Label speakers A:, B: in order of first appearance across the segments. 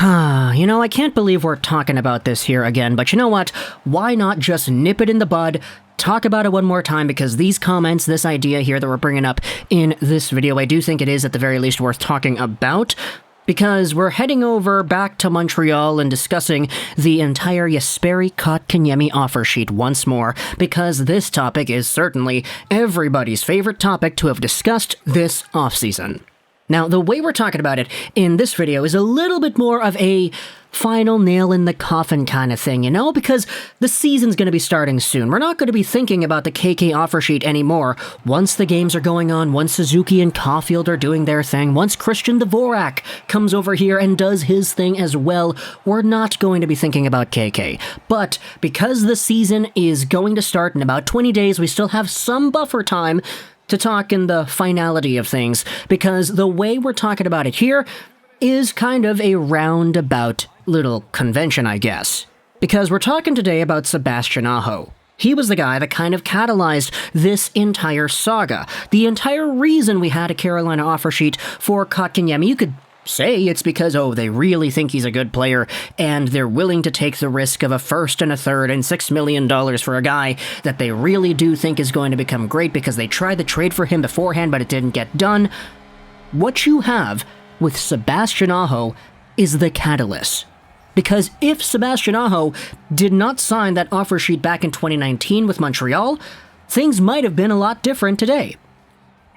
A: I can't believe we're talking about this here again, but you know what? Why not just nip it in the bud, talk about it one more time, because these comments, this idea here that we're bringing up in this video, I do think it is at the very least worth talking about, because we're heading over back to Montreal and discussing the entire Jesperi Kotkaniemi offer sheet once more, because this topic is certainly everybody's favorite topic to have discussed this offseason. Now, the way we're talking about it in this video is a little bit more of a final nail in the coffin kind of thing, because the season's going to be starting soon. We're not going to be thinking about the KK offer sheet anymore. Once the games are going on, once Suzuki and Caulfield are doing their thing, once Christian Dvorak comes over here and does his thing as well, we're not going to be thinking about KK. But because the season is going to start in about 20 days, we still have some buffer time to talk in the finality of things, because the way we're talking about it here is kind of a roundabout little convention, I guess. Because we're talking today about Sebastian Aho. He was the guy that kind of catalyzed this entire saga. The entire reason we had a Carolina offer sheet for Kotkaniemi, you could say it's because, they really think he's a good player, and they're willing to take the risk of a first and a third and $6 million for a guy that they really do think is going to become great because they tried the trade for him beforehand, but it didn't get done. What you have with Sebastian Aho is the catalyst. Because if Sebastian Aho did not sign that offer sheet back in 2019 with Montreal, things might have been a lot different today.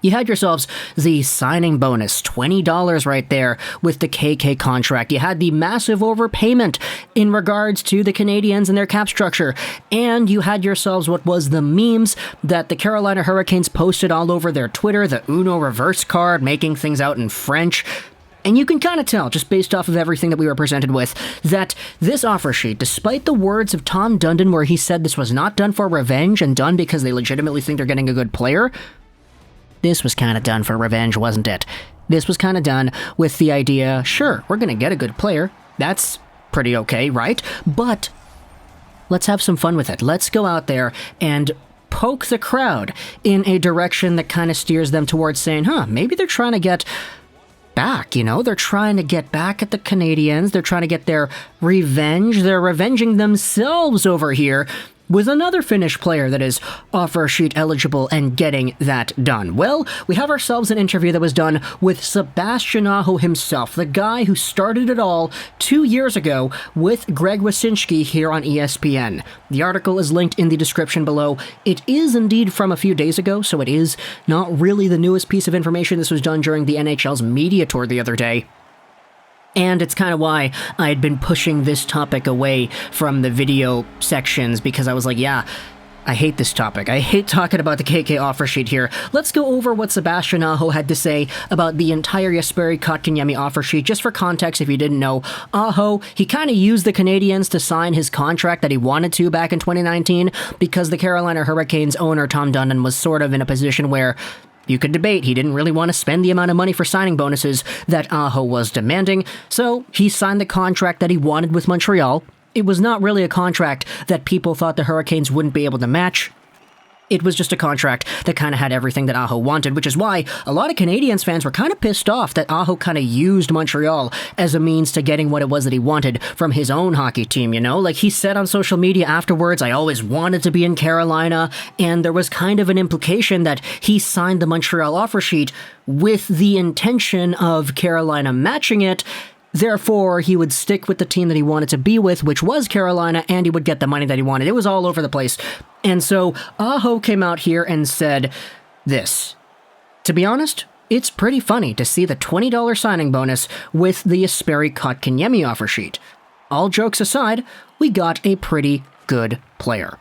A: You had yourselves the signing bonus, $20 right there with the KK contract. You had the massive overpayment in regards to the Canadiens and their cap structure. And you had yourselves what was the memes that the Carolina Hurricanes posted all over their Twitter, the Uno reverse card, making things out in French. And you can kind of tell, just based off of everything that we were presented with, that this offer sheet, despite the words of Tom Dundon where he said this was not done for revenge and done because they legitimately think they're getting a good player, this was kind of done for revenge, wasn't it? This was kind of done with the idea, sure, we're going to get a good player. That's pretty okay, right? But let's have some fun with it. Let's go out there and poke the crowd in a direction that kind of steers them towards saying, maybe they're trying to get back, They're trying to get back at the Canadiens. They're trying to get their revenge. They're revenging themselves over here with another Finnish player that is offer sheet eligible and getting that done. Well, we have ourselves an interview that was done with Sebastian Aho himself, the guy who started it all 2 years ago with Greg Wyszynski here on ESPN. The article is linked in the description below. It is indeed from a few days ago, so it is not really the newest piece of information. This was done during the NHL's media tour the other day. And it's kind of why I had been pushing this topic away from the video sections, because I was like, I hate this topic. I hate talking about the KK offer sheet here. Let's go over what Sebastian Aho had to say about the entire Jesperi Kotkaniemi offer sheet. Just for context, if you didn't know, Aho, he kind of used the Canadiens to sign his contract that he wanted to back in 2019 because the Carolina Hurricanes owner, Tom Dundon, was sort of in a position where you could debate he didn't really want to spend the amount of money for signing bonuses that Aho was demanding, so he signed the contract that he wanted with Montreal. It was not really a contract that people thought the Hurricanes wouldn't be able to match. It was just a contract that kind of had everything that Aho wanted, which is why a lot of Canadiens fans were kind of pissed off that Aho kind of used Montreal as a means to getting what it was that he wanted from his own hockey team, Like he said on social media afterwards, I always wanted to be in Carolina, and there was kind of an implication that he signed the Montreal offer sheet with the intention of Carolina matching it. Therefore, he would stick with the team that he wanted to be with, which was Carolina, and he would get the money that he wanted. It was all over the place. And so, Aho came out here and said this. To be honest, it's pretty funny to see the $20 signing bonus with the Jesperi Kotkaniemi offer sheet. All jokes aside, we got a pretty good player.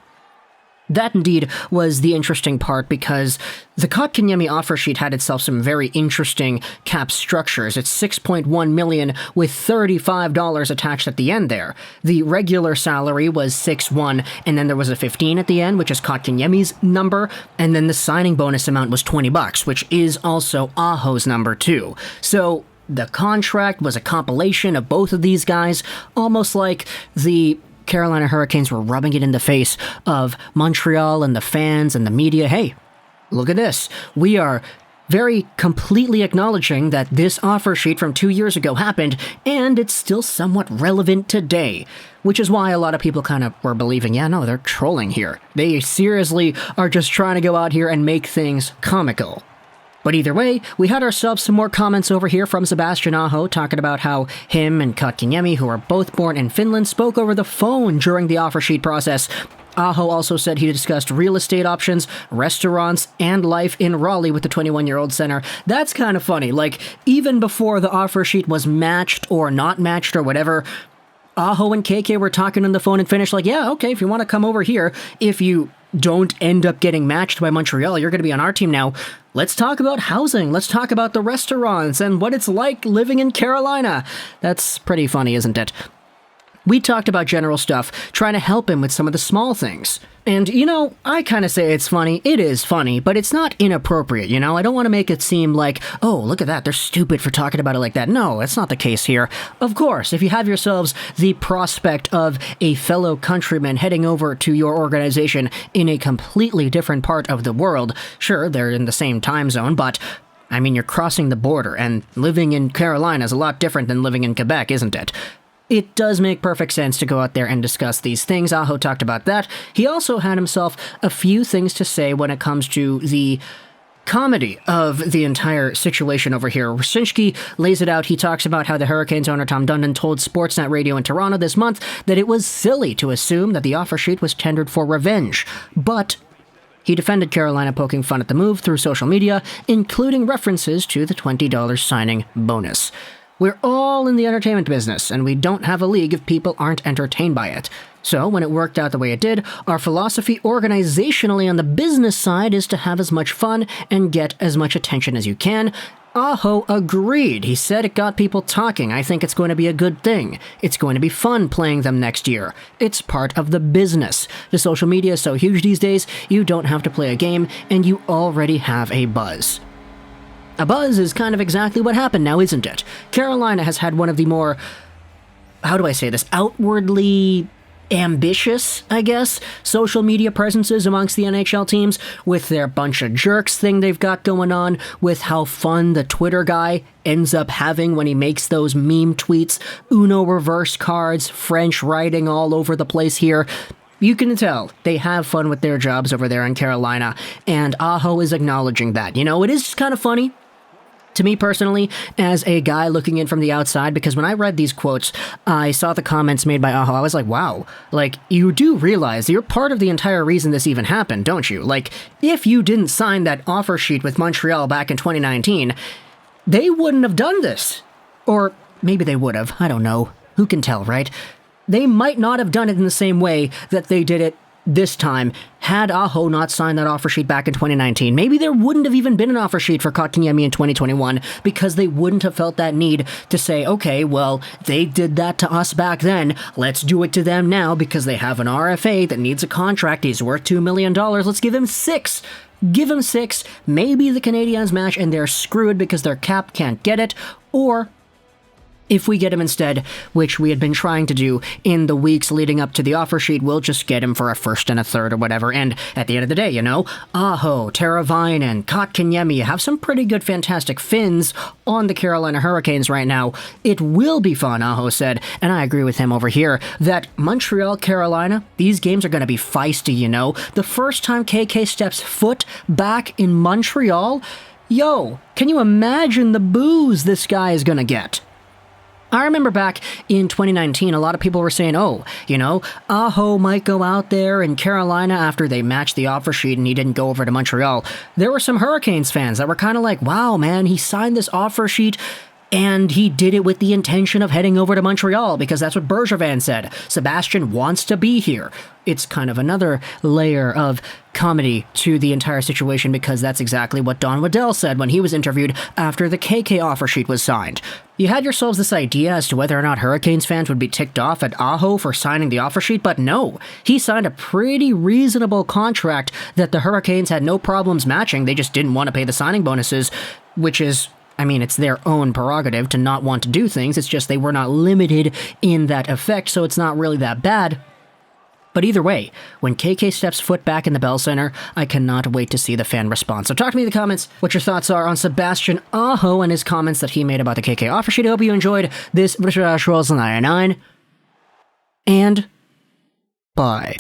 A: That indeed was the interesting part, because the Kotkaniemi offer sheet had itself some very interesting cap structures. It's $6.1 million with $35 attached at the end there. The regular salary was $6.1, and then there was a 15 at the end, which is Kotkaniemi's number, and then the signing bonus amount was $20, which is also Aho's number too. So the contract was a compilation of both of these guys, almost like the Carolina Hurricanes were rubbing it in the face of Montreal and the fans and the media. Hey, look at this. We are very completely acknowledging that this offer sheet from 2 years ago happened, and it's still somewhat relevant today. Which is why a lot of people kind of were believing, yeah, no, they're trolling here. They seriously are just trying to go out here and make things comical. But either way, we had ourselves some more comments over here from Sebastian Aho talking about how him and Kotkaniemi, who are both born in Finland, spoke over the phone during the offer sheet process. Aho also said he discussed real estate options, restaurants, and life in Raleigh with the 21-year-old center. That's kind of funny. Like, even before the offer sheet was matched or not matched or whatever, Aho and KK were talking on the phone and finished like, yeah, okay, if you want to come over here, if you don't end up getting matched by Montreal, you're going to be on our team now. Let's talk about housing. Let's talk about the restaurants and what it's like living in Carolina. That's pretty funny, isn't it? We talked about general stuff, trying to help him with some of the small things. And, you know, I kind of say it's funny. It is funny, but it's not inappropriate, you know? I don't want to make it seem like, oh, look at that, they're stupid for talking about it like that. No, that's not the case here. Of course, if you have yourselves the prospect of a fellow countryman heading over to your organization in a completely different part of the world, sure, they're in the same time zone, but I mean, you're crossing the border, and living in Carolina is a lot different than living in Quebec, isn't it? It does make perfect sense to go out there and discuss these things. Aho talked about that. He also had himself a few things to say when it comes to the comedy of the entire situation over here. Rosén lays it out. He talks about how the Hurricanes owner Tom Dundon told Sportsnet Radio in Toronto this month that it was silly to assume that the offer sheet was tendered for revenge. But he defended Carolina poking fun at the move through social media, including references to the $20 signing bonus. We're all in the entertainment business, and we don't have a league if people aren't entertained by it. So, when it worked out the way it did, our philosophy organizationally on the business side is to have as much fun and get as much attention as you can. Aho agreed. He said it got people talking. I think it's going to be a good thing. It's going to be fun playing them next year. It's part of the business. The social media is so huge these days, you don't have to play a game, and you already have a buzz. A buzz is kind of exactly what happened now, isn't it? Carolina has had one of the more, how do I say this, outwardly ambitious, I guess, social media presences amongst the NHL teams, with their bunch of jerks thing they've got going on, with how fun the Twitter guy ends up having when he makes those meme tweets, Uno reverse cards, French writing all over the place here. You can tell they have fun with their jobs over there in Carolina, and Aho is acknowledging that. You know, it is just kind of funny to me personally, as a guy looking in from the outside, because when I read these quotes, I saw the comments made by Aho, I was like, wow, like, you do realize you're part of the entire reason this even happened, don't you? Like, if you didn't sign that offer sheet with Montreal back in 2019, they wouldn't have done this. Or maybe they would have, I don't know. Who can tell, right? They might not have done it in the same way that they did it this time, had Aho not signed that offer sheet back in 2019. Maybe there wouldn't have even been an offer sheet for Kotkaniemi in 2021, because they wouldn't have felt that need to say, okay, well, they did that to us back then, let's do it to them now because they have an RFA that needs a contract, he's worth $2 million, let's give him 6. Give him 6, maybe the Canadiens match and they're screwed because their cap can't get it, or if we get him instead, which we had been trying to do in the weeks leading up to the offer sheet, we'll just get him for a first and a third or whatever. And at the end of the day, you know, Aho, Teravainen, Kotkaniemi have some pretty good, fantastic Finns on the Carolina Hurricanes right now. It will be fun, Aho said, and I agree with him over here, that Montreal, Carolina, these games are going to be feisty, you know. The first time KK steps foot back in Montreal, yo, can you imagine the boos this guy is going to get? I remember back in 2019, a lot of people were saying, oh, you know, Aho might go out there in Carolina after they matched the offer sheet and he didn't go over to Montreal. There were some Hurricanes fans that were kind of like, wow, man, he signed this offer sheet and he did it with the intention of heading over to Montreal because that's what Bergevin said. Sebastian wants to be here. It's kind of another layer of comedy to the entire situation because that's exactly what Don Waddell said when he was interviewed after the KK offer sheet was signed. You had yourselves this idea as to whether or not Hurricanes fans would be ticked off at Aho for signing the offer sheet, but no. He signed a pretty reasonable contract that the Hurricanes had no problems matching. They just didn't want to pay the signing bonuses, which is, I mean, it's their own prerogative to not want to do things. It's just they were not limited in that effect, so it's not really that bad. But either way, when KK steps foot back in the Bell Center, I cannot wait to see the fan response. So talk to me in the comments what your thoughts are on Sebastian Aho and his comments that he made about the KK offer sheet. I hope you enjoyed this Rosén 99, and bye.